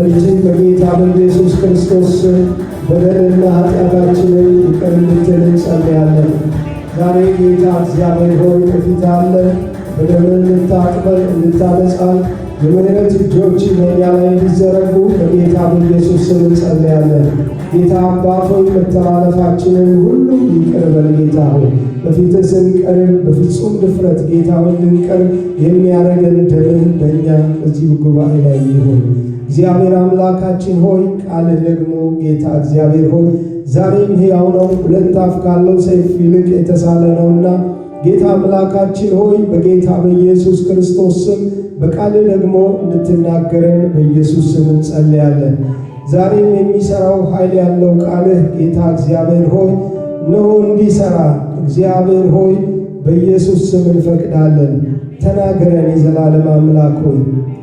በልጅ በጌታ በኢየሱስ ክርስቶስ በደልና ኃጢአታችንን ይቅር እንድትል እንጸልያለን። ዛሬ ጌታ እግዚአብሔር ሆይ በፊት አለ በደምን እንድታጥበን እንድታነጻን የምሕረት እጆች በእኛ ላይ እንዲዘረጉ በጌታ በኢየሱስ ስም እንጸልያለን። ጌታ አባት ሆይ መተላለፋችንን ሁሉ ይቅር በል። ጌታ ሆይ በፊትህ ስንቀርብ በፍጹም ድፍረት ጌታ ሆይ እንድንቀርብ የሚያደርገን ደምህ በእኛ እዚህ ጉባኤ ላይ ይሁን። እግዚአብሔር አምላካችን ሆይ ቃልህ ደግሞ ጌታ እግዚአብሔር ሆይ ዛሬም ሕያው ነው፣ ሁለት አፍ ካለው ሰይፍ ይልቅ የተሳለ ነውና ጌታ አምላካችን ሆይ በጌታ በኢየሱስ ክርስቶስ ስም በቃልህ ደግሞ እንድትናገረን በኢየሱስ ስም እንጸልያለን። ዛሬም የሚሠራው ኃይል ያለው ቃልህ ጌታ እግዚአብሔር ሆይ እነሆ እንዲሠራ እግዚአብሔር ሆይ በኢየሱስ ስም እንፈቅዳለን። ተናገረን የዘላለም አምላክ ሆይ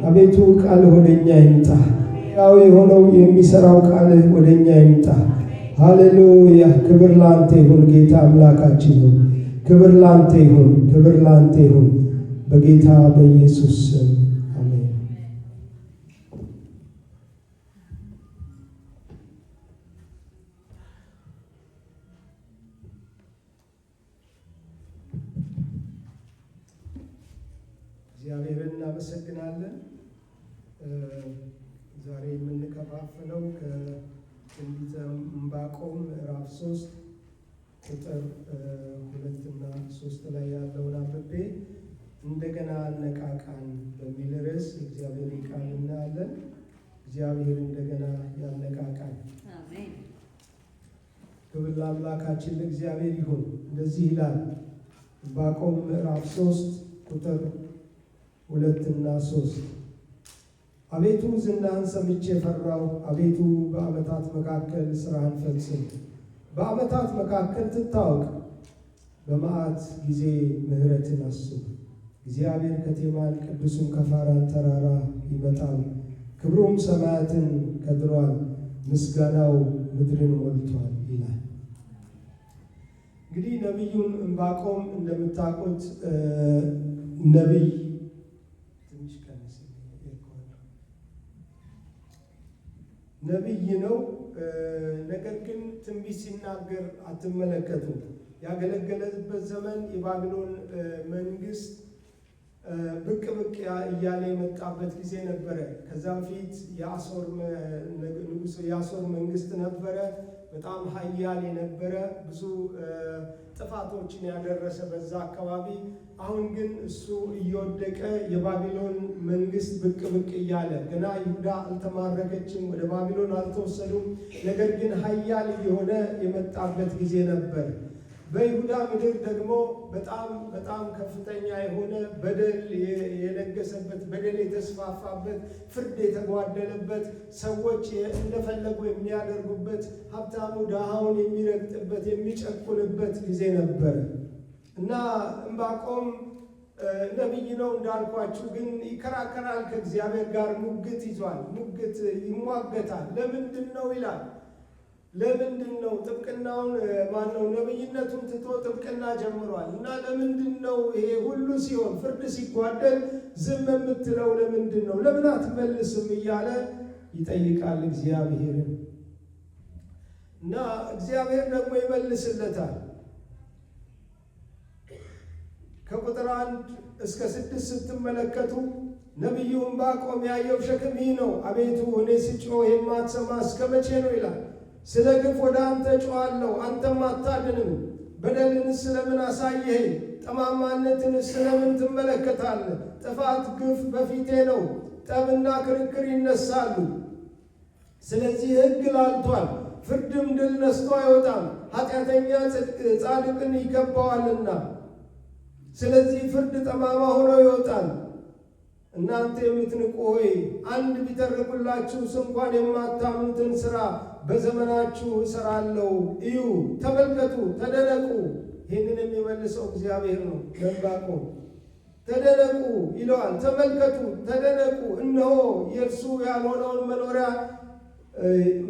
አቤቱ ቃልህ ወደኛ ይምጣ። ያው የሆነው የሚሠራው ቃልህ ወደኛ ይምጣ። ሃሌሉያ! ክብር ላንተ ይሁን ጌታ አምላካችን ነው። ክብር ላንተ ይሁን፣ ክብር ላንተ ይሁን በጌታ በኢየሱስ ስም አሜን። እግዚአብሔርን እናመሰግናለን። ዛሬ የምንከፋፍለው ከትንቢተ ዕንባቆም ምዕራፍ 3 ቁጥር 2 እና 3 ላይ ያለውን አንብቤ እንደገና አነቃቃን በሚል ርዕስ እግዚአብሔር ቃል እናያለን። እግዚአብሔር እንደገና ያነቃቃን። አሜን። ክብር ለአምላካችን ለእግዚአብሔር ይሁን። እንደዚህ ይላል ዕንባቆም ምዕራፍ 3 ቁጥር 2 እና 3 አቤቱ ዝናህን ሰምቼ ፈራሁ። አቤቱ በዓመታት መካከል ሥራህን ፈጽም። በዓመታት መካከል ትታወቅ። በመዓት ጊዜ ምሕረትን አስብ። እግዚአብሔር ከቴማን ቅዱስም ከፋራን ተራራ ይመጣል። ክብሩም ሰማያትን ከድሯል፣ ምስጋናው ምድርን ሞልቷል ይላል። እንግዲህ ነቢዩን ዕንባቆም እንደምታውቁት ነቢይ ነቢይ ነው። ነገር ግን ትንቢት ሲናገር አትመለከቱም። ያገለገለበት ዘመን የባቢሎን መንግስት ብቅ እያለ የመጣበት ጊዜ ነበረ። ከዛ በፊት የአሦር መንግስት ነበረ። በጣም ኃያል የነበረ ብዙ ጥፋቶችን ያደረሰ በዛ አካባቢ። አሁን ግን እሱ እየወደቀ የባቢሎን መንግስት ብቅ እያለ ገና ይሁዳ አልተማረከችም፣ ወደ ባቢሎን አልተወሰዱም። ነገር ግን ኃያል እየሆነ የመጣበት ጊዜ ነበር። በይሁዳ ምድር ደግሞ በጣም ከፍተኛ የሆነ በደል የነገሰበት፣ በደል የተስፋፋበት፣ ፍርድ የተጓደለበት፣ ሰዎች እንደፈለጉ የሚያደርጉበት፣ ሀብታሙ ድሃውን የሚረግጥበት፣ የሚጨቁንበት ጊዜ ነበር እና ዕንባቆም ነቢይ ነው እንዳልኳችሁ፣ ግን ይከራከራል ከእግዚአብሔር ጋር ሙግት ይዟል። ይሟገታል። ለምንድን ነው ይላል። ለምንድን ነው ጥብቅናውን ማነው ነቢይነቱን ትቶ ጥብቅና ጀምሯል። እና ለምንድን ነው ይሄ ሁሉ ሲሆን ፍርድ ሲጓደል ዝም የምትለው ለምንድን ነው? ለምን አትመልስም? እያለ ይጠይቃል እግዚአብሔርን። እና እግዚአብሔር ደግሞ ይመልስለታል። ከቁጥር 1 እስከ 6 ስትመለከቱ ነቢዩ ዕንባቆም ያየው ሸክም ይህ ነው። አቤቱ እኔ ስጮህ የማትሰማ እስከ መቼ ነው ይላል። ስለ ግፍ ወደ አንተ ጮኻለሁ፣ አንተም አታድንም። በደልንስ ስለምን አሳየኸኝ? ጠማማነትንስ ስለምን ትመለከታለህ? ጥፋት ግፍ በፊቴ ነው፣ ጠብና ክርክር ይነሳሉ። ስለዚህ ሕግ ላልቷል፣ ፍርድም ድል ነስቶ አይወጣም። ኃጢአተኛ ጻድቅን ይከባዋልና፣ ስለዚህ ፍርድ ጠማማ ሆኖ ይወጣል። እናንተ የምትንቁ ሆይ አንድ ቢተርኩላችሁ እንኳን የማታምኑትን ሥራ በዘመናችሁ እሠራለሁ። እዩ፣ ተመልከቱ፣ ተደነቁ። ይህንን የሚመልሰው እግዚአብሔር ነው። ለዕንባቆም ተደነቁ ይለዋል። ተመልከቱ፣ ተደነቁ። እነሆ የእርሱ ያልሆነውን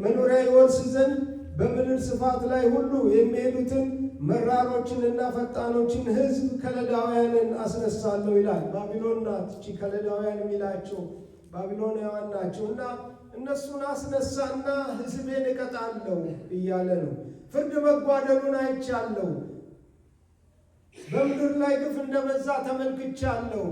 መኖሪያ ይወርስ ዘንድ በምድር ስፋት ላይ ሁሉ የሚሄዱትን መራሮችንና ፈጣኖችን ሕዝብ ከለዳውያንን አስነሳለሁ ይላል። ባቢሎን ናት እቺ ከለዳውያን የሚላቸው ባቢሎናውያን ናቸው። እና እነሱን አስነሳና ሕዝቤን እቀጣለሁ እያለ ነው። ፍርድ መጓደሉን አይቻለሁ። በምድር ላይ ግፍ እንደበዛ ተመልክቻለሁ።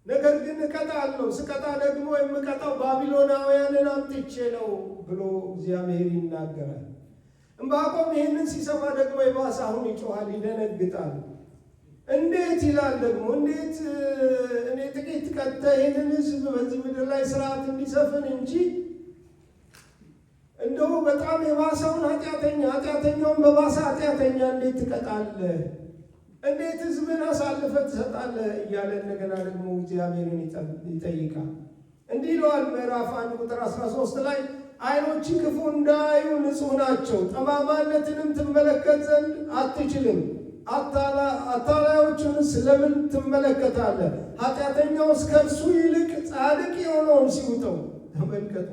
ነገር ግን እቀጣለሁ። ስቀጣ ደግሞ የምቀጣው ባቢሎናውያንን አምጥቼ ነው ብሎ እግዚአብሔር ይናገራል። ዕንባቆም ይህንን ሲሰማ ደግሞ የባሰ አሁን ይጮኻል፣ ይደነግጣል። እንዴት ይላል ደግሞ እንዴት እኔ ጥቂት ቀጥተህ ይህንን ሕዝብ በዚህ ምድር ላይ ስርዓት እንዲሰፍን እንጂ እንደው በጣም የባሰውን ኃጢአተኛውን በባሰ ኃጢአተኛ እንዴት ትቀጣለህ? እንዴት ሕዝብን አሳልፈህ ትሰጣለህ? እያለ እንደገና ደግሞ እግዚአብሔርን ይጠይቃል። እንዲህ ይለዋል ምዕራፍ 1 ቁጥር 13 ላይ ዓይኖች ክፉ እንዳያዩ ንጹሕ ናቸው፣ ጠማማነትንም ትመለከት ዘንድ አትችልም። አታላዮቹን ስለምን ትመለከታለህ? ኃጢአተኛውስ ከእርሱ ይልቅ ጻድቅ የሆነውን ሲውጠው ተመልከቱ።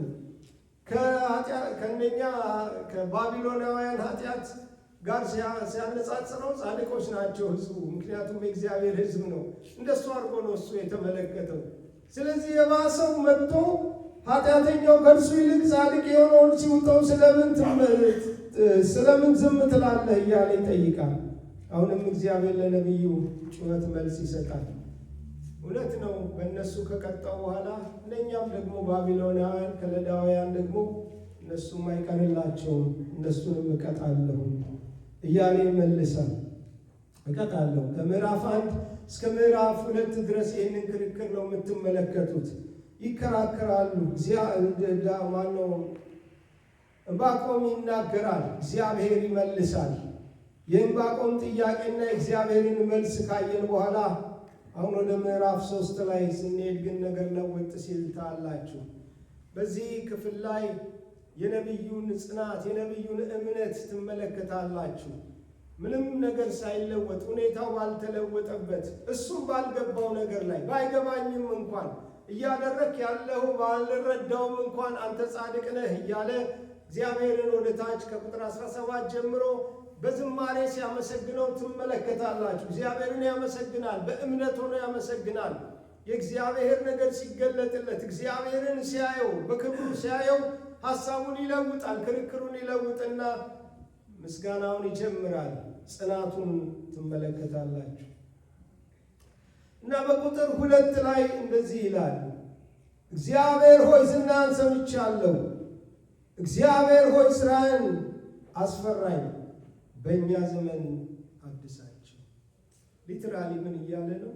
ከእነኛ ከባቢሎናውያን ኃጢአት ጋር ሲያነጻጽረው ጻድቆች ናቸው ሕዝቡ፣ ምክንያቱም የእግዚአብሔር ሕዝብ ነው። እንደሱ አድርጎ ነው እሱ የተመለከተው። ስለዚህ የባሰው መጥቶ ኃጢአተኛው ከእርሱ ይልቅ ጻድቅ የሆነውን ሲውጠው ስለምን ዝም ትላለህ እያለ ይጠይቃል። አሁንም እግዚአብሔር ለነቢዩ ጩኸት መልስ ይሰጣል። እውነት ነው፣ በእነሱ ከቀጣው በኋላ እነኛም ደግሞ ባቢሎናውያን ከለዳውያን ደግሞ እነሱም አይቀርላቸውም፣ እነሱንም እቀጣለሁ እያለ ይመልሳል። እቀጣለሁ። ከምዕራፍ 1 እስከ ምዕራፍ 2 ድረስ ይህንን ክርክር ነው የምትመለከቱት። ይከራከራሉ። ዕንባቆም ይናገራል፣ እግዚአብሔር ይመልሳል። የዕንባቆም ጥያቄና የእግዚአብሔርን መልስ ካየን በኋላ አሁን ወደ ምዕራፍ 3 ላይ ስንሄድ ግን ነገር ለውጥ ሲል ታያላችሁ። በዚህ ክፍል ላይ የነቢዩን ጽናት የነቢዩን እምነት ትመለከታላችሁ። ምንም ነገር ሳይለወጥ ሁኔታው ባልተለወጠበት እሱም ባልገባው ነገር ላይ ባይገባኝም እንኳን እያደረክ ያለው ባልረዳውም እንኳን አንተ ጻድቅ ነህ እያለ እግዚአብሔርን ወደ ታች ከቁጥር 17 ጀምሮ በዝማሬ ሲያመሰግነው ትመለከታላችሁ። እግዚአብሔርን ያመሰግናል፣ በእምነት ሆኖ ያመሰግናል። የእግዚአብሔር ነገር ሲገለጥለት እግዚአብሔርን ሲያየው በክብሩ ሲያየው ሐሳቡን ይለውጣል። ክርክሩን ይለውጥና ምስጋናውን ይጀምራል። ጽናቱን ትመለከታላችሁ። እና በቁጥር 2 ላይ እንደዚህ ይላል፣ እግዚአብሔር ሆይ ዝናህን ሰምቻለሁ። እግዚአብሔር ሆይ ሥራህን አስፈራኝ፣ በእኛ ዘመን አድሳቸው። ሊትራሊ ምን እያለ ነው?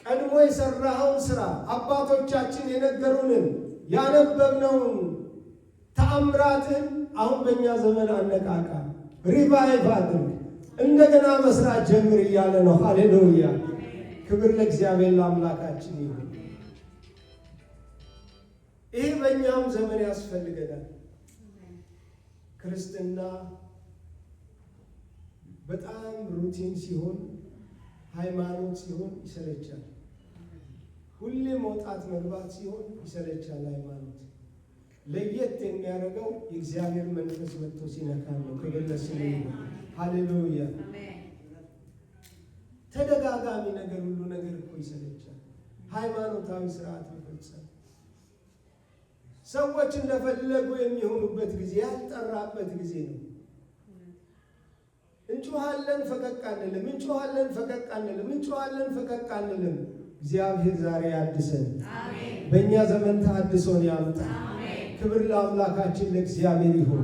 ቀድሞ የሠራኸውን ሥራ አባቶቻችን የነገሩንን ያነበብነውን ተአምራትን አሁን በእኛ ዘመን አነቃቃ፣ ሪቫይቭ አድርግ፣ እንደገና መስራት ጀምር እያለ ነው። ሃሌሉያ! ክብር ለእግዚአብሔር ለአምላካችን ይሁን። ይህ በእኛም ዘመን ያስፈልገናል። ክርስትና በጣም ሩቲን ሲሆን፣ ሃይማኖት ሲሆን ይሰለቻል። ሁሌ መውጣት መግባት ሲሆን ይሰለቻል። ሃይማኖት ለየት የሚያደርገው የእግዚአብሔር መንፈስ መጥቶ ሲነካ ነው። ክብር ለስሙ ይሁን። ሃሌሉያ! ተደጋጋሚ ነገር ሁሉ ነገር እኮ ይሰለቻል። ሃይማኖታዊ ስርዓት መፈጸም ሰዎች እንደፈለጉ የሚሆኑበት ጊዜ ያልጠራበት ጊዜ ነው። እንጮሃለን ፈቀቅ አንልም፣ እንጮሃለን ፈቀቅ አንልም፣ እንጮሃለን ፈቀቅ አንልም። እግዚአብሔር ዛሬ ያድሰን፣ በእኛ ዘመን ተሐድሶን ያምጣ። ክብር ለአምላካችን ለእግዚአብሔር ይሁን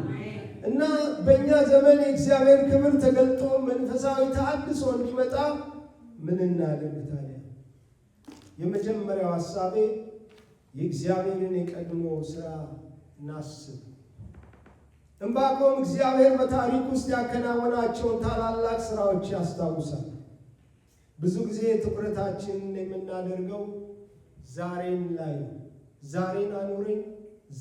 እና በእኛ ዘመን የእግዚአብሔር ክብር ተገልጦ መንፈሳዊ ተሐድሶ እንዲመጣ ምን እናድርግ ታዲያ? የመጀመሪያው ሐሳቤ የእግዚአብሔርን የቀድሞ ሥራ እናስብ። ዕንባቆም እግዚአብሔር በታሪክ ውስጥ ያከናወናቸውን ታላላቅ ሥራዎች ያስታውሳል። ብዙ ጊዜ ትኩረታችንን የምናደርገው ዛሬን ላይ ነው። ዛሬን አኑረኝ፣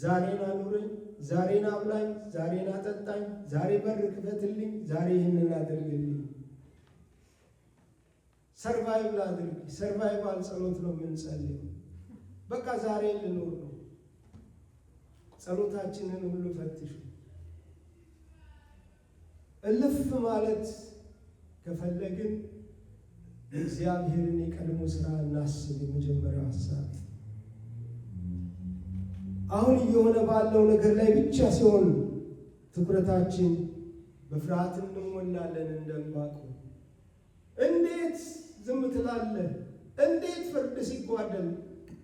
ዛሬን አኑረኝ፣ ዛሬን አብላኝ፣ ዛሬን አጠጣኝ፣ ዛሬ በር ክፈትልኝ፣ ዛሬ ይህንን አድርግልኝ። ሰርቫይቭ ላድርግ። ሰርቫይቫል ጸሎት ነው የምንጸልየው። በቃ ዛሬ ልኖር ነው። ጸሎታችንን ሁሉ ፈትሹ። እልፍ ማለት ከፈለግን የእግዚአብሔርን የቀድሞ ሥራ እናስብ። የመጀመሪያው ሐሳብ አሁን እየሆነ ባለው ነገር ላይ ብቻ ሲሆን ትኩረታችን በፍርሃት እንሞላለን። እንደምባቀው እንዴት ዝም ትላለህ? እንዴት ፍርድ ሲጓደል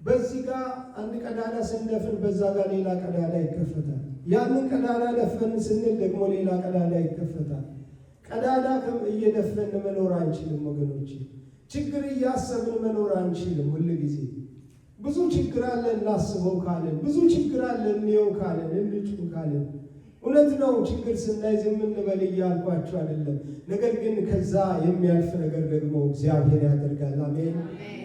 በዚህ ጋር አንድ ቀዳዳ ስንደፍን በዛ ጋር ሌላ ቀዳዳ ይከፈታል። ያንን ቀዳዳ ደፈን ስንል ደግሞ ሌላ ቀዳዳ ይከፈታል። ቀዳዳ እየደፈን መኖር አንችልም ወገኖች። ችግር እያሰብን መኖር አንችልም። ሁሉ ጊዜ ብዙ ችግር አለ እናስበው ካለን፣ ብዙ ችግር አለ እንየው ካለን፣ እንጩህ ካለን፣ እውነት ነው ችግር ስናይ ዝም እንበል እያልኳቸው አይደለም። ነገር ግን ከዛ የሚያልፍ ነገር ደግሞ እግዚአብሔር ያደርጋል። አሜን።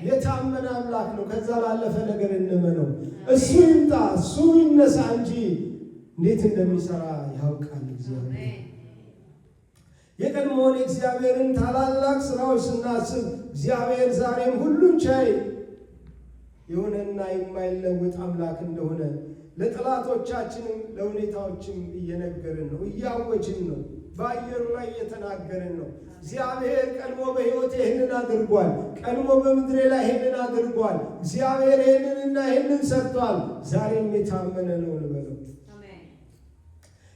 የታመነ አምላክ ነው። ከዛ ላለፈ ነገር እንመነው። እሱ ይምጣ እሱ ይነሳ እንጂ እንዴት እንደሚሰራ ያውቃል እግዚአብሔር። የቀድሞውን እግዚአብሔርን ታላላቅ ስራዎች ስናስብ እግዚአብሔር ዛሬም ሁሉን ቻይ የሆነና የማይለወጥ አምላክ እንደሆነ ለጠላቶቻችንም ለሁኔታዎችም እየነገርን ነው፣ እያወጅን ነው፣ በአየሩ ላይ እየተናገርን ነው። እግዚአብሔር ቀድሞ በሕይወት ይህንን አድርጓል። ቀድሞ በምድሬ ላይ ይህንን አድርጓል። እግዚአብሔር ይህንንና ይህንን ሰርቷል። ዛሬም የታመነ ነው ልበለው።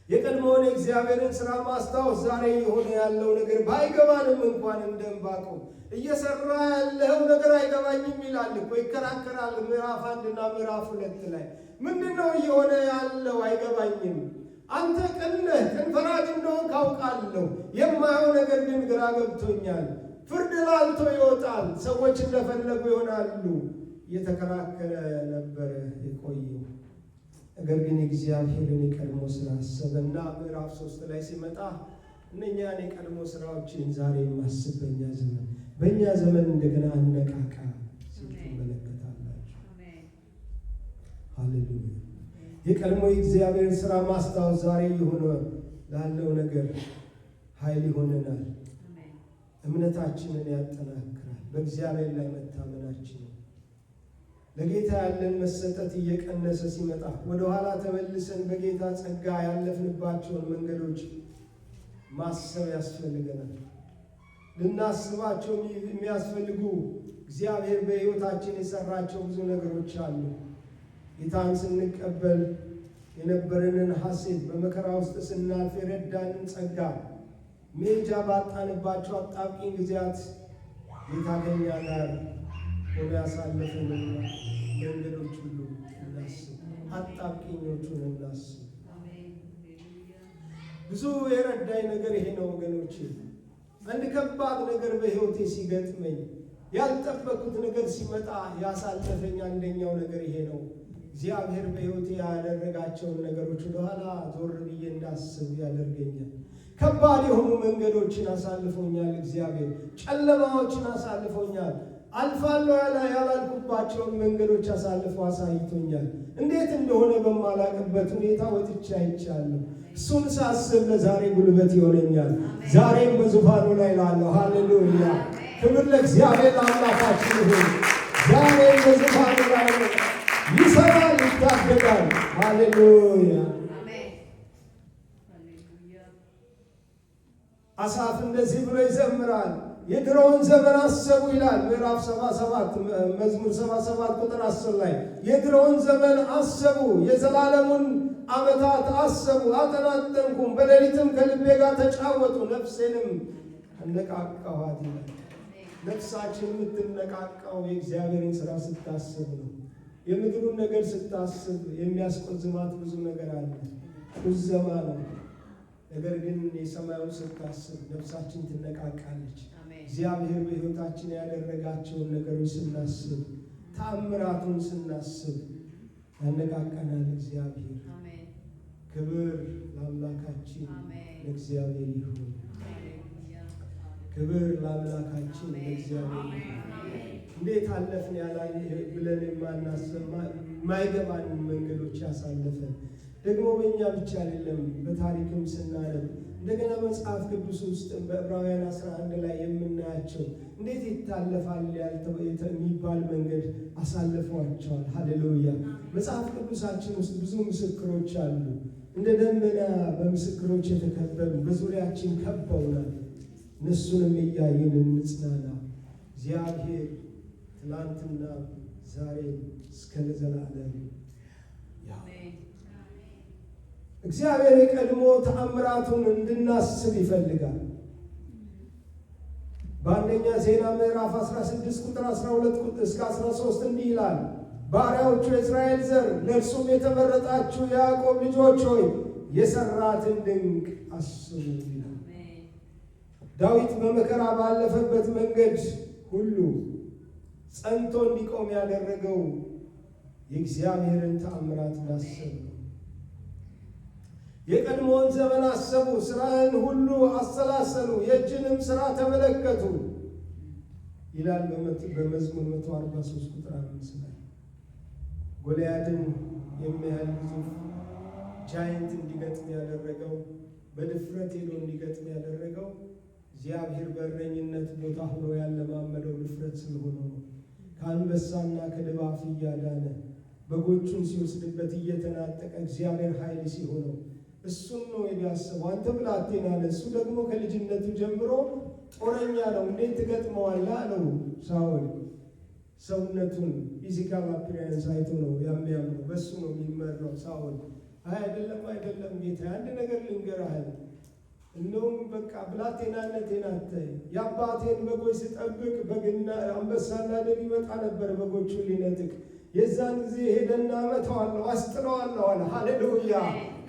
የቀድሞውን የእግዚአብሔርን ሥራ ማስታወስ ዛሬ የሆነ ያለው ነገር ባይገባንም እንኳን እንደምባቀው እየሰራ ያለው ነገር አይገባኝም ይላል እኮ ይከራከራል። ምዕራፍ 1 እና ምዕራፍ 2 ላይ ምንድነው እየሆነ ያለው? አይገባኝም። አንተ ቅን ነህ፣ ቅን ፈራጅ እንደሆንክ አውቃለሁ። የማየው ነገር ግን ግራ ገብቶኛል። ፍርድ ላልቶ ይወጣል፣ ሰዎች እንደፈለጉ ይሆናሉ። እየተከራከረ ነበረ የቆየው። ነገር ግን እግዚአብሔርን የቀድሞ ስራ አሰበና ምዕራፍ 3 ላይ ሲመጣ እነኛን የቀድሞ ስራዎችን ዛሬ ማስብ በእኛ ዘመን እንደገና አነቃቃ ሲል ትመለከታላችሁ። ሃሌሉያ። የቀድሞ የእግዚአብሔር ስራ ማስታወስ ዛሬ የሆነ ላለው ነገር ኃይል ይሆነናል። እምነታችንን ያጠናክራል። በእግዚአብሔር ላይ መታመናችን ለጌታ ያለን መሰጠት እየቀነሰ ሲመጣ ወደኋላ ተመልሰን በጌታ ጸጋ ያለፍንባቸውን መንገዶች ማሰብ ያስፈልገናል። ልናስባቸው የሚያስፈልጉ እግዚአብሔር በሕይወታችን የሰራቸው ብዙ ነገሮች አሉ። ጌታን ስንቀበል የነበረንን ሐሴት፣ በመከራ ውስጥ ስናልፍ የረዳንን ጸጋ፣ መሄጃ ባጣንባቸው አጣብቂኝ ጊዜያት ጌታ ከእኛ ጋር ሆኖ ያሳለፈንን መንገዶች ሁሉ እናስብ፣ አጣብቂኞቹን እናስብ። ብዙ የረዳኝ ነገር ይሄ ነው ወገኖች። አንድ ከባድ ነገር በሕይወቴ ሲገጥመኝ፣ ያልጠበቁት ነገር ሲመጣ ያሳለፈኝ አንደኛው ነገር ይሄ ነው። እግዚአብሔር በሕይወቴ ያደረጋቸውን ነገሮች ወደኋላ ዞር ብዬ እንዳስብ ያደርገኛል። ከባድ የሆኑ መንገዶችን አሳልፎኛል እግዚአብሔር። ጨለማዎችን አሳልፎኛል። አልፋለሁ ያላልኩባቸውን መንገዶች አሳልፎ አሳይቶኛል። እንዴት እንደሆነ በማላቅበት ሁኔታ ወጥቼ አይቻለሁ። እሱን ሳስብ ለዛሬ ጉልበት ይሆነኛል። ዛሬም በዙፋኑ ላይ ላለሁ። ሃሌሉያ! ክብር ለእግዚአብሔር አምላካችን ይሁን። ዛሬም በዙፋኑ ላይ ይሰራል፣ ይታደጋል። ሃሌሉያ! አሳፍ እንደዚህ ብሎ ይዘምራል። የድሮውን ዘመን አሰቡ ይላል ምዕራፍ 77 መዝሙር 77 ቁጥር 10 ላይ የድሮውን ዘመን አሰቡ፣ የዘላለሙን ዓመታት አሰቡ። አጠናጠንኩም፣ በሌሊትም ከልቤ ጋር ተጫወቱ፣ ነፍሴንም አነቃቃኋት ይላል። ነፍሳችን የምትነቃቃው የእግዚአብሔርን ሥራ ስታስብ ነው። የምድሩን ነገር ስታስብ የሚያስቆዝማት ብዙ ነገር አለ፣ ቁዘማ ነው። ነገር ግን የሰማዩን ስታስብ ነፍሳችን ትነቃቃለች። እግዚአብሔር በሕይወታችን ያደረጋቸውን ነገሮች ስናስብ፣ ታምራቱን ስናስብ ያነቃቃናል እግዚአብሔር። ክብር ለአምላካችን ለእግዚአብሔር ይሁን። ክብር ለአምላካችን ለእግዚአብሔር ይሁን። እንዴት አለፍን ብለን የማይገባን መንገዶች ያሳለፈን ደግሞ በእኛ ብቻ አይደለም። በታሪክም ስናነብ እንደገና መጽሐፍ ቅዱስ ውስጥ በዕብራውያን 11 ላይ የምናያቸው እንዴት ይታለፋል የሚባል መንገድ አሳልፈዋቸዋል። ሃሌሉያ! መጽሐፍ ቅዱሳችን ውስጥ ብዙ ምስክሮች አሉ። እንደ ደመና በምስክሮች የተከበብን በዙሪያችን ከበውናል። እነሱንም እያየን እንጽናና። እግዚአብሔር ትናንትና ዛሬ እስከ ለዘላለም ያው እግዚአብሔር የቀድሞ ተአምራቱን እንድናስብ ይፈልጋል። በአንደኛ ዜና ምዕራፍ 16 ቁጥር 12 እስከ 13 እንዲህ ይላል፣ ባሪያዎቹ የእስራኤል ዘር ለእርሱም የተመረጣችሁ የያዕቆብ ልጆች ሆይ የሰራትን ድንቅ አስቡ ይላል። ዳዊት በመከራ ባለፈበት መንገድ ሁሉ ጸንቶ እንዲቆም ያደረገው የእግዚአብሔርን ተአምራት ማሰብ ነው። የቀድሞውን ዘመን አሰቡ፣ ስራህን ሁሉ አሰላሰሉ፣ የእጅንም ስራ ተመለከቱ ይላል በመዝሙር 143 ቁጥር 5 ላይ። ጎልያድን የሚያህል ግዙፍ ጃይንት እንዲገጥም ያደረገው፣ በድፍረት ሄዶ እንዲገጥም ያደረገው እግዚአብሔር በእረኝነት ቦታ ሆኖ ያለማመደው ድፍረት ስለሆነ ነው። ከአንበሳና ከድብ አፍ እያዳነ በጎቹን ሲወስድበት እየተናጠቀ እግዚአብሔር ኃይል ሲሆነው እሱን ነው የሚያስበው። አንተ ብላቴና ነህ፣ እሱ ደግሞ ከልጅነቱ ጀምሮ ጦረኛ ነው፣ እንዴት ትገጥመዋለህ አለው ሳኦል። ሰውነቱን ፊዚካል አፒሪያንስ አይቶ ነው የሚያምነው፣ በሱ ነው የሚመራው ሳኦል። አይደለም ጌታ፣ አንድ ነገር ልንገርህ፣ እንደውም በቃ ብላቴናነቴን አትይ። የአባቴን በጎች ስጠብቅ በግና አንበሳና ድብ ይመጣ ነበር በጎቹን ሊነጥቅ። የዛን ጊዜ ሄደና መተዋለሁ፣ አስጥለዋለሁ አለ። ሃሌሉያ!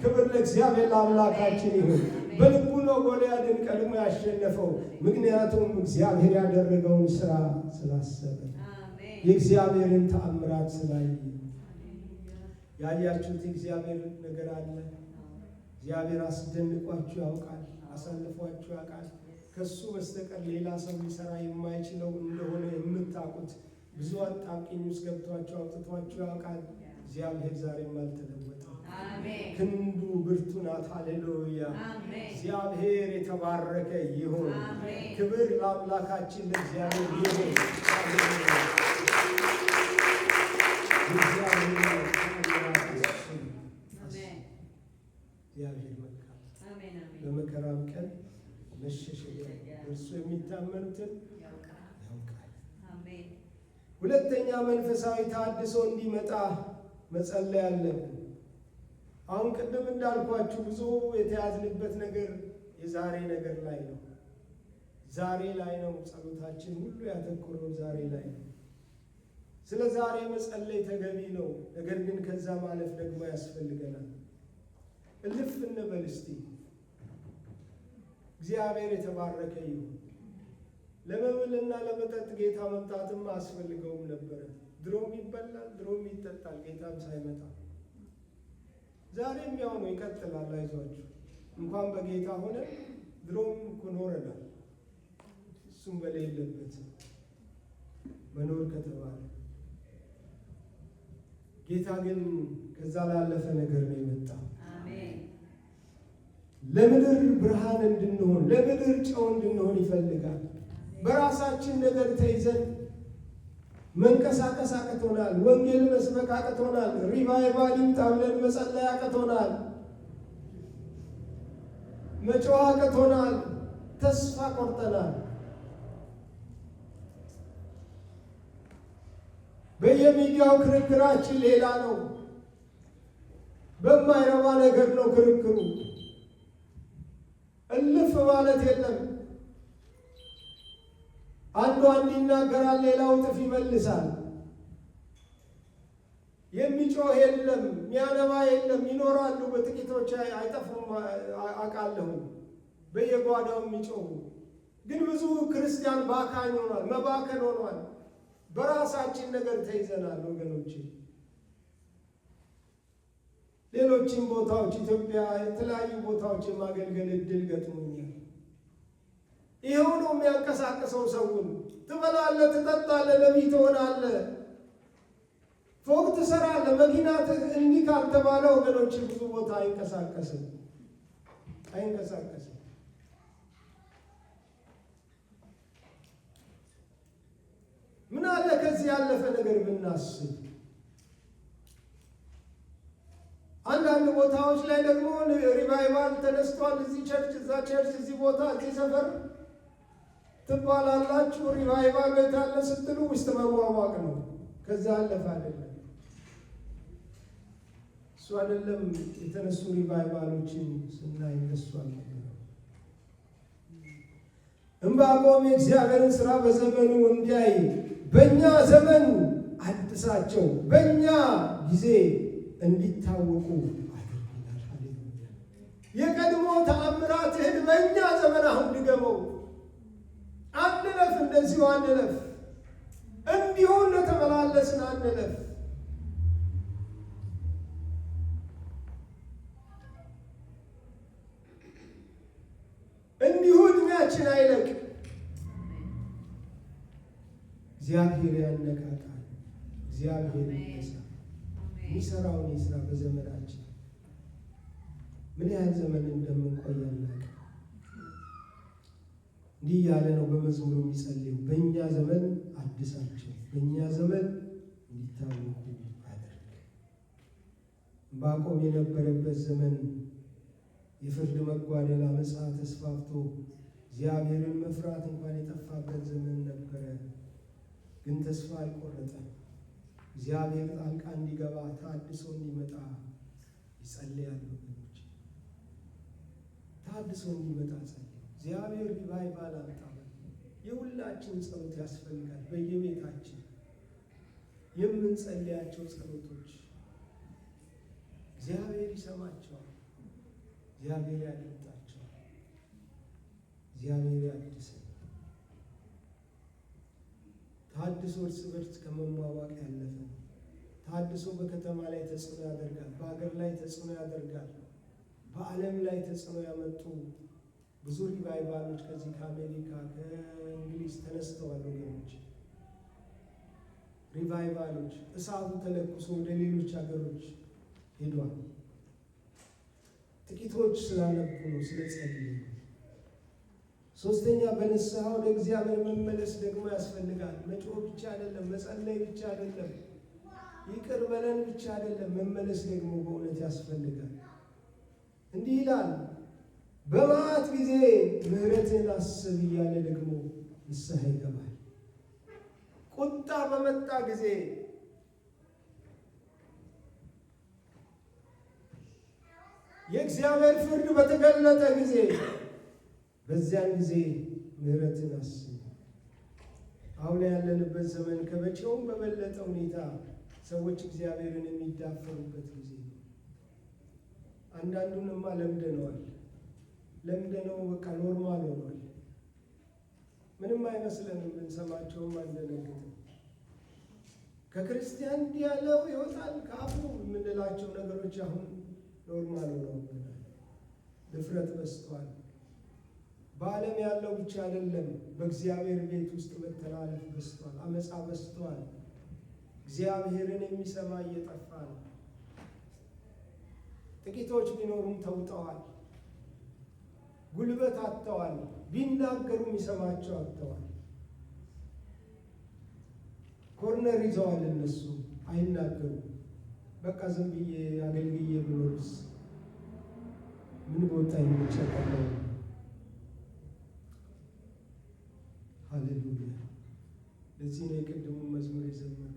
ክብር ለእግዚአብሔር ለአምላካችን ይሁን። በልቡ ነው ጎልያድን ቀድሞ ያሸነፈው፣ ምክንያቱም እግዚአብሔር ያደረገውን ስራ ስላሰበ፣ የእግዚአብሔርን ተአምራት ስላየ። ያያችሁት የእግዚአብሔር ነገር አለ። እግዚአብሔር አስደንቋችሁ ያውቃል፣ አሳልፏችሁ ያውቃል። ከሱ በስተቀር ሌላ ሰው ሊሰራ የማይችለው እንደሆነ የምታውቁት ብዙ አጣብቂኝ ውስጥ ገብቷችሁ አውጥቷችሁ ያውቃል። እግዚአብሔር ዛሬም አልተለወጠም። ክንዱ ብርቱ ናት። ሃሌሉያ! እግዚአብሔር የተባረከ ይሁን። ክብር ለአምላካችን ለእግዚአብሔር ይሁን። እግዚአብሔር መልካም፣ በመከራም ቀን መሸሸጊያ፣ እርሱ የሚታመኑትን ያውቃል። ሁለተኛ መንፈሳዊ ተሐድሶ እንዲመጣ መጸለይ አለብን። አሁን ቅድም እንዳልኳችሁ ብዙ የተያዝንበት ነገር የዛሬ ነገር ላይ ነው። ዛሬ ላይ ነው ጸሎታችን ሁሉ ያተኮረው፣ ዛሬ ላይ ነው። ስለ ዛሬ መጸለይ ተገቢ ነው። ነገር ግን ከዛ ማለፍ ደግሞ ያስፈልገናል። እልፍ እንበል እስቲ። እግዚአብሔር የተባረከ ይሁን። ለመብልና ለመጠጥ ጌታ መምጣትም አያስፈልገውም ነበረ። ድሮም ይበላል፣ ድሮም ይጠጣል፣ ጌታም ሳይመጣ። ዛሬም ያው ነው፣ ይቀጥላል። አይዟችሁ። እንኳን በጌታ ሆነ ድሮም እኮ ኖረናል። እሱም በሌለበት መኖር ከተባለ ጌታ ግን ከዛ ላለፈ ነገር ነው የመጣው። ለምድር ብርሃን እንድንሆን፣ ለምድር ጨው እንድንሆን ይፈልጋል። በራሳችን ነገር ተይዘን መንቀሳቀስ አቅቶናል። ወንጌል መስበክ አቅቶናል። ሪቫይቫል ይምጣ ብለን መጸለይ አቅቶናል። መጮህ አቅቶናል። ተስፋ ቆርጠናል። በየሚዲያው ክርክራችን ሌላ ነው። በማይረባ ነገር ነው ክርክሩ። እልፍ ማለት የለም። አንዱ አንድ ይናገራል፣ ሌላው እጥፍ ይመልሳል። የሚጮህ የለም፣ የሚያነባ የለም። ይኖራሉ፣ በጥቂቶች አይጠፉም። አውቃለሁ በየጓዳው የሚጮሁ ግን ብዙ ክርስቲያን ባካኝ ሆኗል፣ መባከን ሆኗል። በራሳችን ነገር ተይዘናል ወገኖቼ። ሌሎችም ቦታዎች ኢትዮጵያ የተለያዩ ቦታዎች የማገልገል እድል ገጥሞኛል። ይኸው ነው የሚያንቀሳቅሰው ሰውን። ትበላለህ፣ ትጠጣለህ፣ ነቢይ ትሆናለህ፣ ፎቅ ትሰራለህ፣ መኪና እንዲህ ካልተባለ ወገኖች ብዙ ቦታ አይንቀሳቀስም። ምን አለ ከዚህ ያለፈ ነገር ብናስብ። አንዳንድ ቦታዎች ላይ ደግሞ ሪቫይቫል ተነስቷል። እዚህ ቸርች፣ እዛ ቸርች፣ እዚህ ቦታ፣ እዚህ ሰፈር ትባላላችሁ። ሪቫይቫል ቤት አለ ስትሉ ውስጥ መሟሟቅ ነው። ከዛ አለፈ አይደለም። እሱ እሱ አይደለም የተነሱ ሪቫይቫሎችን ስናይ እንደሱ አልነበረ። ዕንባቆም የእግዚአብሔርን ሥራ በዘመኑ እንዲያይ በእኛ ዘመን አድሳቸው፣ በእኛ ጊዜ እንዲታወቁ አድርገናል። ሃሌሉያ! የቀድሞ ተአምራትህን በእኛ ዘመን አሁን ድገመው። አንለፍ፣ እንደዚሁ አንለፍ፣ እንዲሁ እንደተመላለስን አንለፍ። እንዲሁ ዕድሜያችን አይለቅ። እግዚአብሔር ያነቃቃል። እግዚአብሔር ይነሳ። የሚሰራውን ይስራ። በዘመናችን ምን ያህል ዘመን እንደምንቆይ አናውቅም። እንዲህ ያለ ነው በመዝሙሩ የሚጸልየው፣ በእኛ ዘመን አድሳቸው፣ በእኛ ዘመን እንዲታወቁ አድርግ። ዕንባቆም የነበረበት ዘመን የፍርድ መጓደል፣ አመፃ ተስፋፍቶ እግዚአብሔርን መፍራት እንኳን የጠፋበት ዘመን ነበረ። ግን ተስፋ አልቆረጠም። እግዚአብሔር ጣልቃ እንዲገባ ታድሶ እንዲመጣ ይጸልያል። ወገኖች ታድሶ እንዲመጣ ጸልዩ። እግዚአብሔር ሪቫይቫል አምጣ። የሁላችን ጸሎት ያስፈልጋል። በየቤታችን የምንጸልያቸው ጸሎቶች እግዚአብሔር ይሰማቸዋል። እግዚአብሔር ያደምጣቸዋል። እግዚአብሔር ያድሰን። ታድሶ እርስ በርስ ከመሟዋቅ ያለፈ ነው። ታድሶ በከተማ ላይ ተጽዕኖ ያደርጋል። በሀገር ላይ ተጽዕኖ ያደርጋል። በዓለም ላይ ተጽዕኖ ያመጡ ብዙ ሪቫይቫሎች ከዚህ ከአሜሪካ ከእንግሊዝ ተነስተዋል። ወገኖች ሪቫይቫሎች እሳቱ ተለኩሶ ወደ ሌሎች ሀገሮች ሄዷል። ጥቂቶች ስላነቡ ነው፣ ስለጸልዩ። ሶስተኛ በንስሐ ወደ እግዚአብሔር መመለስ ደግሞ ያስፈልጋል። መጮህ ብቻ አይደለም፣ መጸለይ ብቻ አይደለም፣ ይቅር በለን ብቻ አይደለም፣ መመለስ ደግሞ በእውነት ያስፈልጋል። እንዲህ ይላል፣ በመዓት ጊዜ ምሕረትን አስብ እያለ ደግሞ ንስሐ ይገባል። ቁጣ በመጣ ጊዜ የእግዚአብሔር ፍርድ በተገለጠ ጊዜ በዚያን ጊዜ ምሕረትን አስብ። አሁን ያለንበት ዘመን ከመቼውም በበለጠ ሁኔታ ሰዎች እግዚአብሔርን የሚዳፈሩበት ጊዜ ነው። አንዳንዱንማ ለምደነዋል። ለምደነው በቃ ኖርማል ሆኗል። ምንም አይመስለንም። ብንሰማቸውም አንደነግጥም። ከክርስቲያን እንዲህ ያለው ይወጣል ከአፉ የምንላቸው ነገሮች አሁን ኖርማል ሆነውብናል። ድፍረት በዝቷል። በዓለም ያለው ብቻ አይደለም፣ በእግዚአብሔር ቤት ውስጥ መተላለፍ በዝቷል። አመፃ በዝቷል። እግዚአብሔርን የሚሰማ እየጠፋ ነው። ጥቂቶች ቢኖሩም ተውጠዋል። ጉልበት አጥተዋል። ቢናገሩ የሚሰማቸው አጥተዋል። ኮርነር ይዘዋል። እነሱ አይናገሩም። በቃ ዝም ብዬ አገልግዬ ብኖርስ ምን ቦታ የሚቸቀለው? ሃሌሉያ! ለዚህ ነው የቅድሙ መዝሙር የዘመሩት።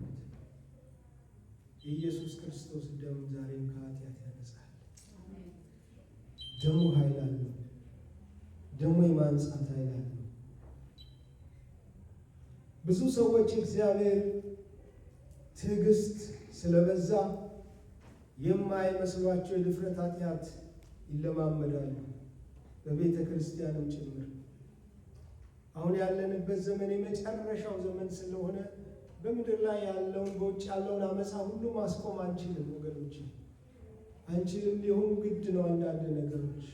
የኢየሱስ ክርስቶስ ደም ዛሬም ከኃጢአት ያነጻል። ደሙ ኃይል አለው። ደሙ የማንጻት ኃይል አለው። ብዙ ሰዎች እግዚአብሔር ትዕግስት ስለበዛ የማይመስሏቸው የድፍረት ኃጢአት ይለማመዳሉ፣ በቤተ ክርስቲያንም ጭምር። አሁን ያለንበት ዘመን የመጨረሻው ዘመን ስለሆነ በምድር ላይ ያለውን በውጭ ያለውን አመፃ ሁሉ ማስቆም አንችልም ወገኖች፣ አንችልም። ሊሆኑ ግድ ነው አንዳንድ ነገሮች።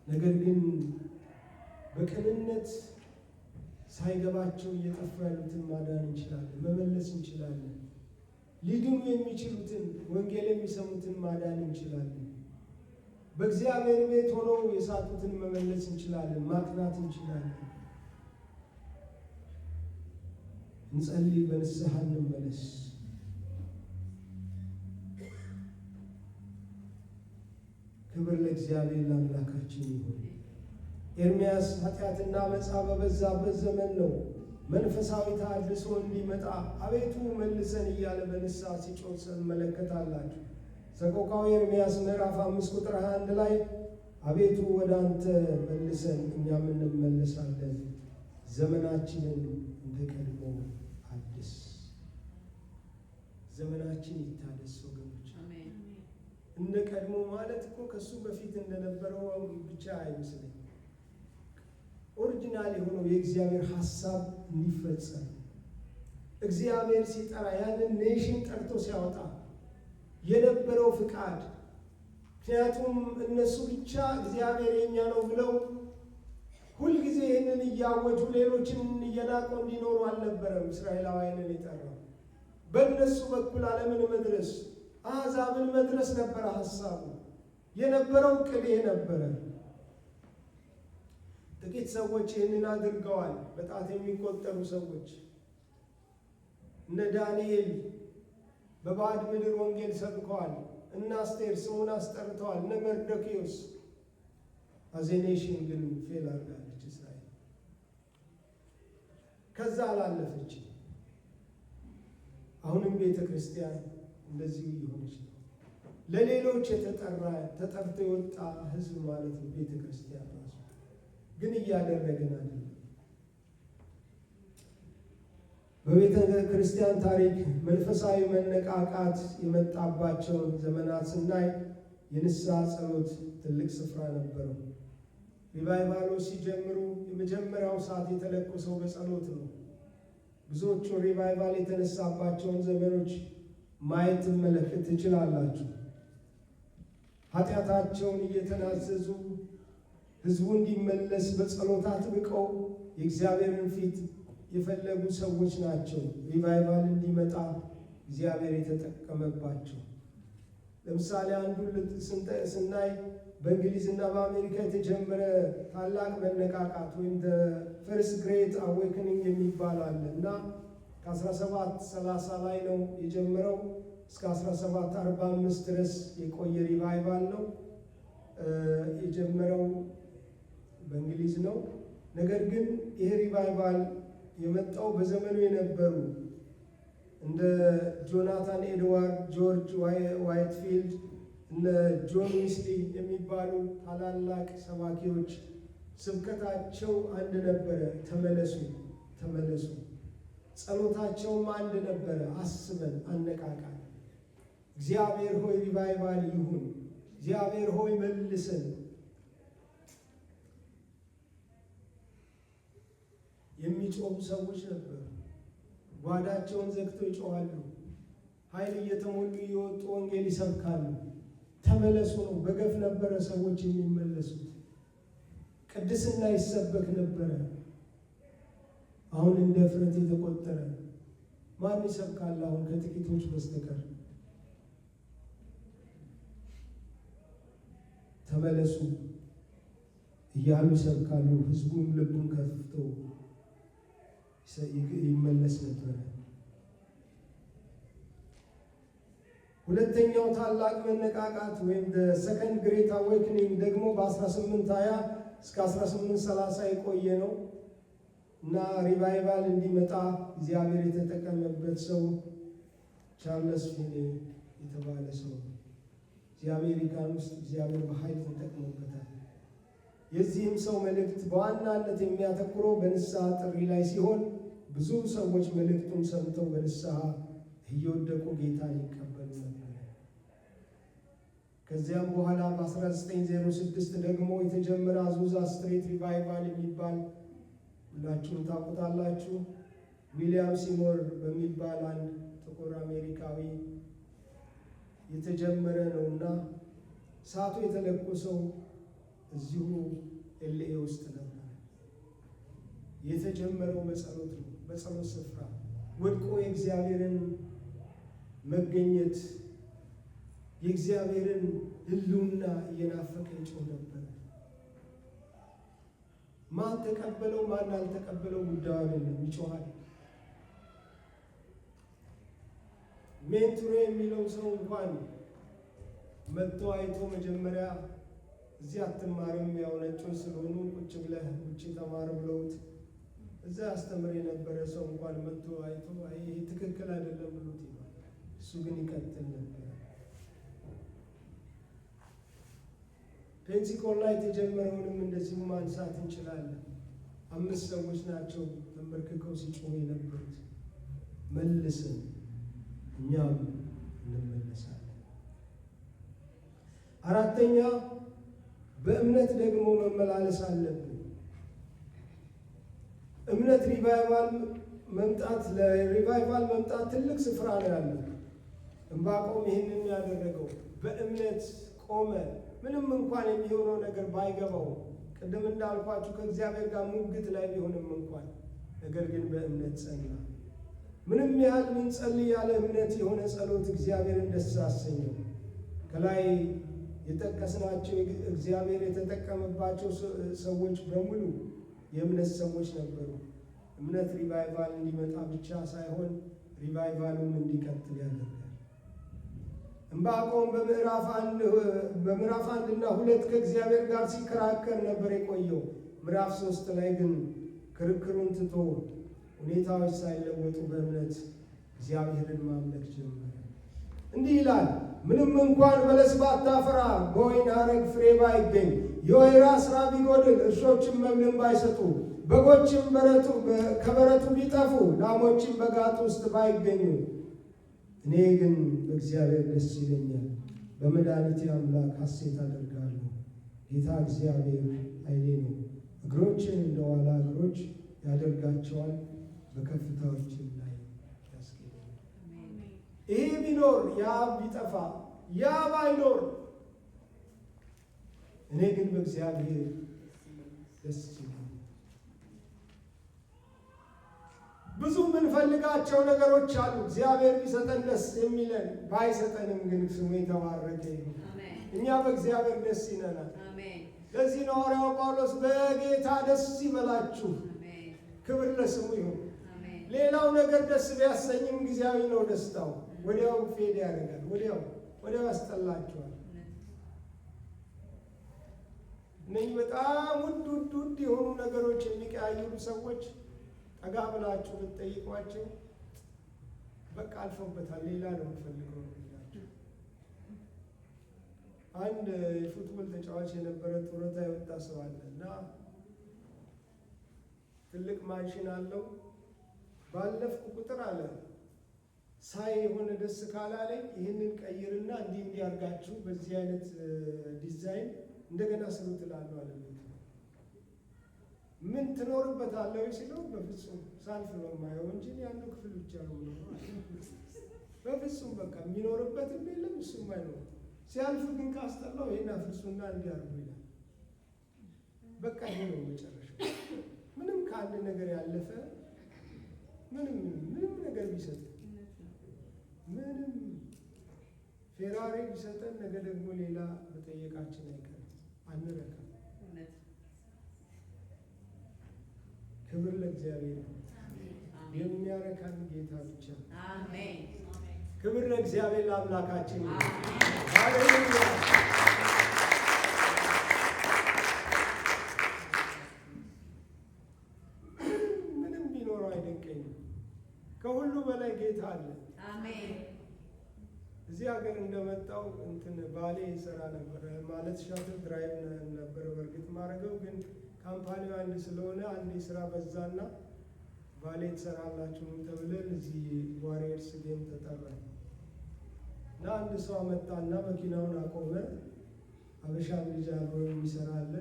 ነገር ግን በቅንነት ሳይገባቸው እየጠፉ ያሉትን ማዳን እንችላለን፣ መመለስ እንችላለን። ሊድኑ የሚችሉትን ወንጌል የሚሰሙትን ማዳን እንችላለን። በእግዚአብሔር ቤት ሆነው የሳቱትን መመለስ እንችላለን፣ ማቅናት እንችላለን። እንጸልይ፣ በንስሐ እንመለስ። ክብር ለእግዚአብሔር ለአምላካችን ይሁን። ኤርምያስ ኃጢአትና አመፃ በበዛበት ዘመን ነው መንፈሳዊ ተሐድሶ እንዲመጣ አቤቱ መልሰን እያለ በንስሐ ሲጮህ ትመለከታላችሁ። ሰቆቃወ ኤርምያስ ምዕራፍ 5 ቁጥር 21 ላይ አቤቱ ወደ አንተ መልሰን እኛም እንመለሳለን፣ ዘመናችንን እንደ ቀድሞ አድስ። ዘመናችን ይታደስ ወገኖች። እንደ ቀድሞ ማለት እኮ ከሱ በፊት እንደነበረው ብቻ አይመስለኝ። ኦሪጂናል የሆነው የእግዚአብሔር ሐሳብ እንዲፈጸም እግዚአብሔር ሲጠራ ያንን ኔሽን ጠርቶ ሲያወጣ የነበረው ፍቃድ። ምክንያቱም እነሱ ብቻ እግዚአብሔር የኛ ነው ብለው ሁልጊዜ ይህንን እያወጁ ሌሎችን እየናቁ እንዲኖሩ አልነበረም እስራኤላውያንን የጠራው። በእነሱ በኩል ዓለምን መድረስ፣ አሕዛብን መድረስ ነበረ ሐሳቡ። የነበረው ዕቅድ ነበረ። ጥቂት ሰዎች ይህንን አድርገዋል። በጣት የሚቆጠሩ ሰዎች እነ ዳንኤል በባዕድ ምድር ወንጌል ሰብከዋል። እነ አስቴር ስሙን አስጠርተዋል። እነ መርዶክዮስ። አዜኔሽን ግን ፌል አድርጋለች እስራኤል። ከዛ አላለፈች። አሁንም ቤተ ክርስቲያን እንደዚሁ እየሆነች ነው። ለሌሎች ተጠርቶ የወጣ ሕዝብ ማለት ነው ቤተ ክርስቲያን ራሱ። ግን እያደረግን አይደለም። በቤተ ክርስቲያን ታሪክ መንፈሳዊ መነቃቃት የመጣባቸውን ዘመናት ስናይ የንስሐ ጸሎት ትልቅ ስፍራ ነበረው። ሪቫይቫሎች ሲጀምሩ የመጀመሪያው ሰዓት የተለኮሰው በጸሎት ነው። ብዙዎቹ ሪቫይቫል የተነሳባቸውን ዘመኖች ማየት ትመለከት ትችላላችሁ። ኃጢአታቸውን እየተናዘዙ ሕዝቡ እንዲመለስ በጸሎት አጥብቀው የእግዚአብሔርን ፊት የፈለጉ ሰዎች ናቸው ሪቫይቫል እንዲመጣ እግዚአብሔር የተጠቀመባቸው። ለምሳሌ አንዱን ስናይ በእንግሊዝና በአሜሪካ የተጀመረ ታላቅ መነቃቃት ወይም ፈርስት ግሬት አዌክኒንግ የሚባል አለ እና ከ1730 ላይ ነው የጀመረው እስከ 1745 ድረስ የቆየ ሪቫይቫል ነው። የጀመረው በእንግሊዝ ነው። ነገር ግን ይሄ ሪቫይቫል የመጣው በዘመኑ የነበሩ እንደ ጆናታን ኤድዋርድ፣ ጆርጅ ዋይትፊልድ፣ እነ ጆን ዊስሊ የሚባሉ ታላላቅ ሰባኪዎች ስብከታቸው አንድ ነበረ፣ ተመለሱ ተመለሱ። ጸሎታቸውም አንድ ነበረ፣ አስበን አነቃቃል። እግዚአብሔር ሆይ ሪቫይቫል ይሁን፣ እግዚአብሔር ሆይ መልሰን። የሚጮሁ ሰዎች ነበሩ። ጓዳቸውን ዘግተው ይጮኻሉ። ኃይል እየተሞሉ እየወጡ ወንጌል ይሰብካሉ። ተመለሱ ነው። በገፍ ነበረ ሰዎች የሚመለሱት። ቅድስና ይሰበክ ነበረ። አሁን እንደ እፍረት የተቆጠረ ማን ይሰብካል? አሁን ከጥቂቶች በስተቀር። ተመለሱ እያሉ ይሰብካሉ። ሕዝቡም ልቡን ከፍቶ ይመለስ ነበረ። ሁለተኛው ታላቅ መነቃቃት ወይም ሰከንድ ግሬት አዌክኒንግ ደግሞ በ1820 እስከ 1830 የቆየ ነው እና ሪቫይቫል እንዲመጣ እግዚአብሔር የተጠቀመበት ሰው ቻርለስ ፊኔ የተባለ ሰው እዚህ አሜሪካን ውስጥ እግዚአብሔር በኃይል ተጠቅሞበታል። የዚህም ሰው መልእክት በዋናነት የሚያተኩረው በንስሐ ጥሪ ላይ ሲሆን ብዙ ሰዎች መልእክቱን ሰምተው በንስሐ እየወደቁ ጌታን ይቀበሉ ነበር። ከዚያም በኋላ በ1906 ደግሞ የተጀመረ አዙዛ ስትሬት ሪቫይቫል የሚባል ሁላችሁም ታውቁታላችሁ። ዊሊያም ሲሞር በሚባል አንድ ጥቁር አሜሪካዊ የተጀመረ ነውና እሳቱ የተለኮሰው እዚሁ ኤልኤ ውስጥ ነበር። የተጀመረው በጸሎት ነው። በጸሎት ስፍራ ወድቆ የእግዚአብሔርን መገኘት የእግዚአብሔርን ሕልውና እየናፈቀ ይጮህ ነበር። ማን ተቀበለው ማን አልተቀበለው ጉዳዩ አይደለም፣ ይጮሃል። ሜንቱሬ የሚለው ሰው እንኳን መጥቶ አይቶ መጀመሪያ እዚህ አትማርም፣ ያው ነጮች ስለሆኑ ቁጭ ብለህ ውጭ ተማር ብለውት እዛ ያስተምር የነበረ ሰው እንኳን መጥቶ አይቶ ይሄ ትክክል አይደለም ብሎት ይላል። እሱ ግን ይቀጥል ነበር። ፔንቲኮስት ላይ የተጀመረውንም እንደዚሁ ማንሳት እንችላለን። 5 ሰዎች ናቸው ተንበርክከው ሲጮሁ የነበሩት። መልስን እኛም እንመለሳለን። አራተኛ በእምነት ደግሞ መመላለስ አለብን። እምነት ለሪቫይቫል መምጣት ትልቅ ስፍራ ነው ያለው። ዕንባቆም ይህንን ያደረገው በእምነት ቆመ። ምንም እንኳን የሚሆነው ነገር ባይገባው፣ ቅድም እንዳልኳችሁ ከእግዚአብሔር ጋር ሙግት ላይ ቢሆንም እንኳን ነገር ግን በእምነት ጸና። ምንም ያህል ብንጸልይ ያለ እምነት የሆነ ጸሎት እግዚአብሔርን ደስ አሰኘው። ከላይ የጠቀስናቸው እግዚአብሔር የተጠቀመባቸው ሰዎች በሙሉ የእምነት ሰዎች ነበሩ። እምነት ሪቫይቫል እንዲመጣ ብቻ ሳይሆን ሪቫይቫሉም እንዲቀጥል ያደርጋል። ዕንባቆም በምዕራፍ 1 እና 2 ከእግዚአብሔር ጋር ሲከራከር ነበር የቆየው። ምዕራፍ 3 ላይ ግን ክርክሩን ትቶ ሁኔታዎች ሳይለወጡ በእምነት እግዚአብሔርን ማምለክ ጀመረ። እንዲህ ይላል፣ ምንም እንኳን በለስ ባታፈራ፣ በወይን ሐረግ ፍሬ ባይገኝ፣ የወይራ ሥራ ቢጎድል፣ እርሾችም መብልን ባይሰጡ፣ በጎችም ከበረቱ ቢጠፉ፣ ላሞችም በጋጡ ውስጥ ባይገኙ፣ እኔ ግን በእግዚአብሔር ደስ ይለኛል፣ በመድኃኒቴ አምላክ ሐሴት አደርጋለሁ። ጌታ እግዚአብሔር ኃይሌ ነው፣ እግሮችን እንደ ዋላ እግሮች ያደርጋቸዋል፣ በከፍታዎችም ላይ ያስገኛል። ይሄ ቢኖር ያ ቢጠፋ ያ ባይኖር፣ እኔ ግን በእግዚአብሔር ደስ ይለኛል። ብዙ የምንፈልጋቸው ነገሮች አሉ። እግዚአብሔር ቢሰጠን ደስ የሚለን፣ ባይሰጠንም ግን ስሙ የተባረከ ይሁን። እኛ በእግዚአብሔር ደስ ይለናል። ለዚህ ነው ሐዋርያው ጳውሎስ በጌታ ደስ ይበላችሁ፣ ክብር ለስሙ ይሁን። ሌላው ነገር ደስ ቢያሰኝም ጊዜያዊ ነው ደስታው፣ ወዲያው ፌድ ያደርጋል፣ ወዲያው ያስጠላችኋል። እነዚህ በጣም ውድ የሆኑ ነገሮች የሚቀያየሩ ሰዎች ጠጋ ብላችሁ ብትጠይቋቸው በቃ አልፈውበታል፣ ሌላ ነው የምፈልገው ነው ይላችሁ። አንድ የፉትቦል ተጫዋች የነበረ ጡረታ የወጣ ሰው አለ እና ትልቅ ማንሽን አለው። ባለፍኩ ቁጥር አለ ሳይ የሆነ ደስ ካላለኝ ይህንን ቀይርና እንዲህ አድርጋችሁ በዚህ አይነት ዲዛይን እንደገና ስሩ ትላለሁ አለ። ምን ትኖርበታለህ ሲለው በፍጹም ሳልፍ ነው የማየው እንጂ ያንዱ ክፍል ብቻ ነው የምኖረው። በፍጹም በቃ የሚኖርበትም የለም እሱም አይኖርም። ሲያልፍ ግን ካስጠላው ይሄን አፍርሱና እንዲያርጉ ይላል። በቃ ይሄ ነው መጨረሻው። ምንም ከአንድ ነገር ያለፈ ምንም ነገር ቢሰጥ፣ ምንም ፌራሪ ቢሰጠን ነገ ደግሞ ሌላ መጠየቃችን አይቀርም፣ አንረካም። ክብር ለእግዚአብሔር፣ የሚያረካን ጌታ ብቻ። አሜን። ክብር ለእግዚአብሔር ለአምላካችን። ሃሌሉያ። ምንም ቢኖረው አይደንቀኝም። ከሁሉ በላይ ጌታ አለ። አሜን። እዚህ ሀገር እንደመጣው ባሌ ይሰራ ነበረ ማለት ሻትል ድራይቭ ነበረ በእርግጥ ማድረገው፣ ግን ካምፓኒው አንድ ስለሆነ አንድ ስራ በዛና ባሌ ትሰራላችሁ ተብለን እዚህ ዋሪየርስ ጌም ተጠራን እና አንድ ሰው አመጣና መኪናውን አቆመ። አበሻ ልጅ አብሮ የሚሰራ አለ።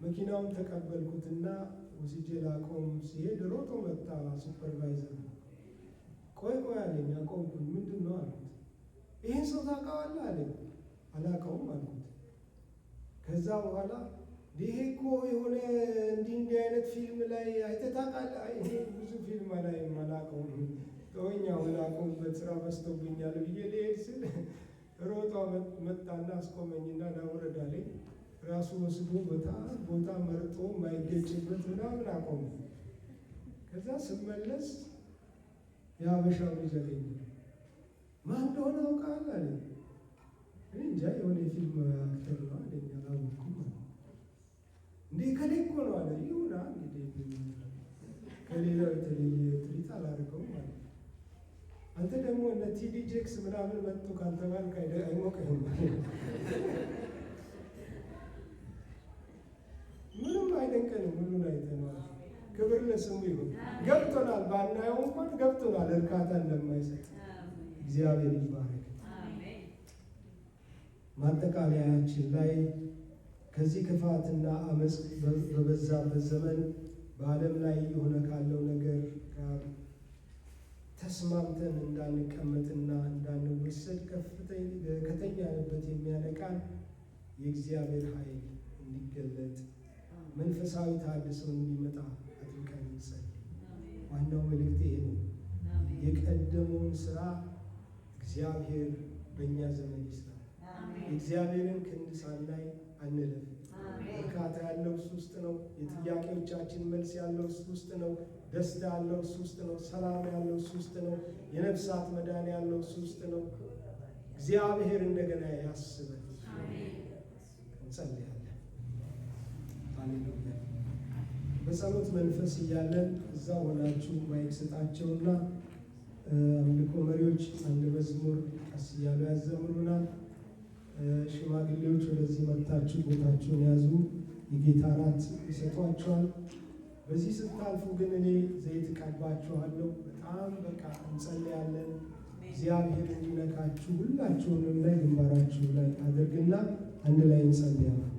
መኪናውን ተቀበልኩትና ወስጄ ላቆም ሲሄድ ሮጦ መጣ ሱፐርቫይዘር። ቆይ አለኝ። አቆምኩኝ። ምንድን ነው አልኩት። ይህን ሰው ታውቀዋለህ አለኝ። አላውቀውም አልኩት። ከዛ በኋላ ይሄ እኮ የሆነ እንዲህ አይነት ፊልም ላይ አይተህ ታውቃለህ? ይሄ ብዙ ፊልም ላይ አላውቀውም፣ ተወኝ አሁን አቆምበት ስራ በዝቶብኛል ብዬ ልሄድ ስል ሮጦ መጣና አስቆመኝና ላውረድ አለኝ። ራሱ ወስዶ ቦታ መርጦ የማይገጭበት ምናምን አቆመ። ከዛ ስመለስ የሀበሻው ልጅ አገኘ። ማን እንደሆነ አውቃለህ አለኝ። እኔ እንጃ የሆነ የፊልም አክተር ነው አለኝ። አላወኩም። እንዴ ከሌ እኮ ነው አለ። ይሁና እንግዲህ ከሌላው የተለየ ትሪት አላደርገውም ማለት ነው። አንተ ደግሞ እነ ቲዲ ጄክስ ምናምን መጥቶ ካልተባልክ አይሞቅህም ማለት ነው። ምንም አይደንቀንም፣ ሁሉን አይተነዋል። ክብር ለስሙ ይሁን። ገብቶናል፣ ባናየው እንኳን ገብቶናል እርካታ እንደማይሰጥ። እግዚአብሔር ይባረክ። ማጠቃለያችን ላይ ከዚህ ክፋትና አመፅ በበዛበት ዘመን በዓለም ላይ የሆነ ካለው ነገር ጋር ተስማምተን እንዳንቀመጥና እንዳንወሰድ ከተኛንበት የሚያነቃን የእግዚአብሔር ኃይል እንዲገለጥ መንፈሳዊ ተሐድሶ እንዲመጣ አጥብቀን እንጸልይ። ዋናው መልእክት ይሄ ነው። የቀደመውን ስራ እግዚአብሔር በእኛ ዘመን ይስራ። የእግዚአብሔርን ክንድ ሳናይ አንለፍ። እርካታ ያለው እሱ ውስጥ ነው። የጥያቄዎቻችን መልስ ያለው እሱ ውስጥ ነው። ደስታ ያለው እሱ ውስጥ ነው። ሰላም ያለው እሱ ውስጥ ነው። የነፍሳት መዳን ያለው እሱ ውስጥ ነው። እግዚአብሔር እንደገና ያስበን። እንጸልያለን። ሃሌሉያ። በጸሎት መንፈስ እያለን እዛ ሆናችሁ ማይክ ስጣቸውና አምልኮ መሪዎች አንድ መዝሙር ቀስ እያሉ ያዘምሩናል። ሽማግሌዎች ወደዚህ መጥታችሁ ቦታችሁን ያዙ። የጌታ እራት ይሰጧችኋል። በዚህ ስታልፉ ግን እኔ ዘይት ቀባችኋለሁ። በጣም በቃ እንጸልያለን። እግዚአብሔር እንዲነካችሁ ሁላችሁንም ላይ ግንባራችሁ ላይ አድርግና አንድ ላይ እንጸልያለን።